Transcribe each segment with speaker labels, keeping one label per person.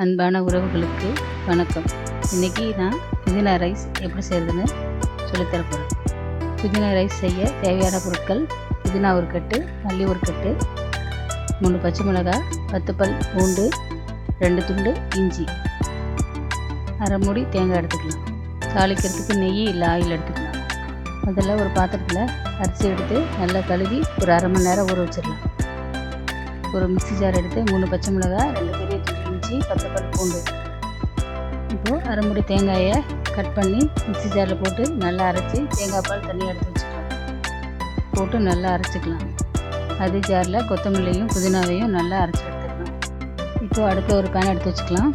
Speaker 1: அன்பான உறவுகளுக்கு வணக்கம். இன்றைக்கி நான் புதினா ரைஸ் எப்படி செய்கிறதுன்னு சொல்லித்தர போகிறேன். புதினா ரைஸ் செய்ய தேவையான பொருட்கள்: புதினா ஒரு கட்டு, மல்லி ஒரு கட்டு, 3 பச்சை மிளகாய், 10 பல் பூண்டு, 2 துண்டு இஞ்சி, அரை மூடி தேங்காய் எடுத்துக்கலாம். தாளிக்கிறதுக்கு நெய் இல்லை ஆயில் எடுத்துக்கலாம். முதல்ல ஒரு பாத்திரத்தில் அரிசி எடுத்து நல்லா கழுவி ஒரு அரை மணி நேரம் ஊற வச்சிடலாம். ஒரு மிக்ஸி ஜார் எடுத்து 3 பச்சை மிளகாய், 2 பெரிய துண்டு இஞ்சி, 10 பல் பூண்டு, இப்போது அரை மூடி தேங்காயை கட் பண்ணி மிக்ஸி ஜாரில் போட்டு நல்லா அரைச்சி தேங்காய் பால் தண்ணி எடுத்து வச்சுக்கலாம். போட்டு நல்லா அரைச்சிக்கலாம். அதே ஜாரில் கொத்தமல்லியும் புதினாவையும் நல்லா அரைச்சி எடுத்துக்கலாம். இப்போது அடுத்த ஒரு பேன் எடுத்து வச்சுக்கலாம்.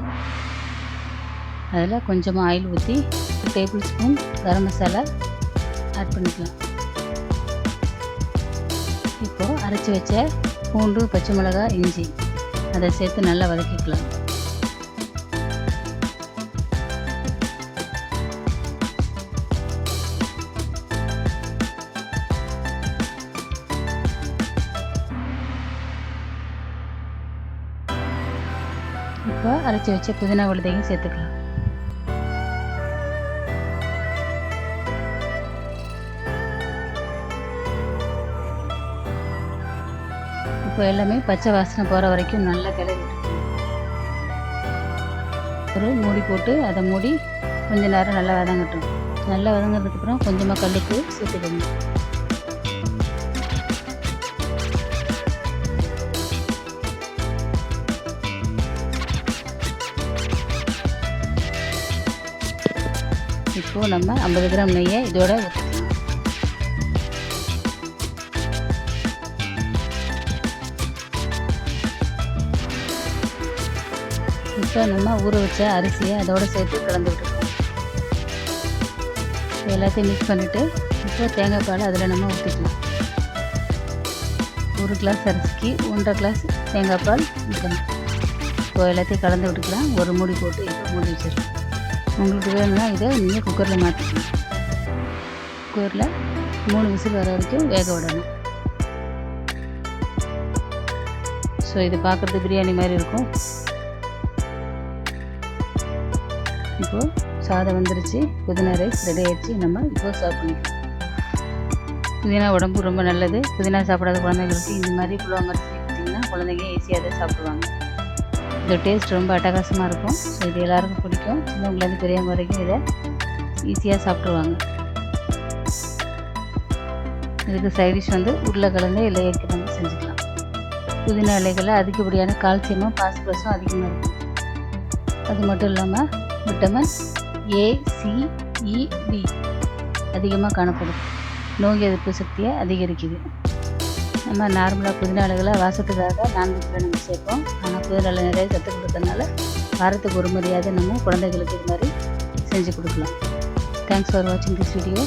Speaker 1: அதில் கொஞ்சமாக ஆயில் ஊற்றி 1 table spoon garam masala add பண்ணிக்கலாம். இப்போது அரைச்சி வச்ச பூண்டு, பச்சை மிளகாய், இஞ்சி அதை சேர்த்து நல்லா வதக்கிக்கலாம். இப்போ அரைச்சி வச்ச புதினா விழுதையும் சேர்த்துக்கலாம். இப்போ எல்லாமே பச்சை வாசனை போகிற வரைக்கும் நல்லா கிளறி ஒரு மூடி போட்டு அதை மூடி கொஞ்ச நேரம் நல்லா வதங்கட்டும். நல்லா வதங்கிறதுக்கப்புறம் கொஞ்சமாக கல்லுப்பு சேர்த்துக்கணும். இப்போது நம்ம 50 கிராம் நெய்யை இதோட ஊற்றிக்கலாம். இப்போ நம்ம ஊற வச்ச அரிசியை அதோடு சேர்த்து கலந்து விட்டுருக்கோம். எல்லாத்தையும் மிக்ஸ் பண்ணிவிட்டு இப்போ தேங்காய் பால் அதில் நம்ம ஊற்றிக்கலாம். 1 கிளாஸ் அரிசிக்கு 1.5 கிளாஸ் தேங்காய் பால் ஊற்றணும். இப்போ எல்லாத்தையும் கலந்து விட்டுக்கலாம். ஒரு மூடி போட்டு இப்போ மூடி வச்சிடலாம். உங்களுக்கு வேணும்னா இதை நீங்கள் குக்கரில் மாற்றிக்கலாம். குக்கரில் 3 விசில் வர வரைக்கும் வேக விடணும். ஸோ இது பார்க்குறது பிரியாணி மாதிரி இருக்கும். இப்போது சாதம் வந்துருச்சு. புதினா ரைஸ் ரெடி ஆகிடுச்சு. நம்ம இப்போது சர்வ் பண்ணிக்கலாம். புதினா உடம்பு ரொம்ப நல்லது. புதினா சாப்பிடாத குழந்தைங்களுக்கு இந்த மாதிரி புழுவாங்க கொடுத்திங்கன்னா குழந்தைங்க ஈஸியாக அதை சாப்பிடுவாங்க. இந்த டேஸ்ட் ரொம்ப அட்டகாசமாக இருக்கும். ஸோ இது எல்லாருக்கும் பிடிக்கும். சின்னவங்கலேருந்து பெரியவங்க வரைக்கும் இதை ஈஸியாக சாப்பிடுவாங்க. இதுக்கு சைடிஷ் உருளைக்கிழங்கு இல்லை எக்கிழங்கு செஞ்சுக்கலாம். புதினா இலைகளில் அதிகப்படியான கால்சியமும் பாஸ்பரஸும் அதிகமாக இருக்கும். அது மட்டும் இல்லாமல் vitamin A, C, E, D அதிகமாக காணப்படும். நோய் எதிர்ப்பு சக்தியை அதிகரிக்குது. நம்ம நார்மலாக புதினா இலைகளை வாசத்துக்காக நான்வெஜ்ஜில் நம்ம சேர்ப்போம். ஆனால் புதினா இலை நிறைய சத்து கொடுத்ததுனால வாரத்துக்கு ஒரு முறையாவது நம்ம குழந்தைகளுக்கு இது மாதிரி செஞ்சு கொடுக்கலாம். தேங்க்ஸ் ஃபார் வாட்சிங் திஸ் வீடியோ.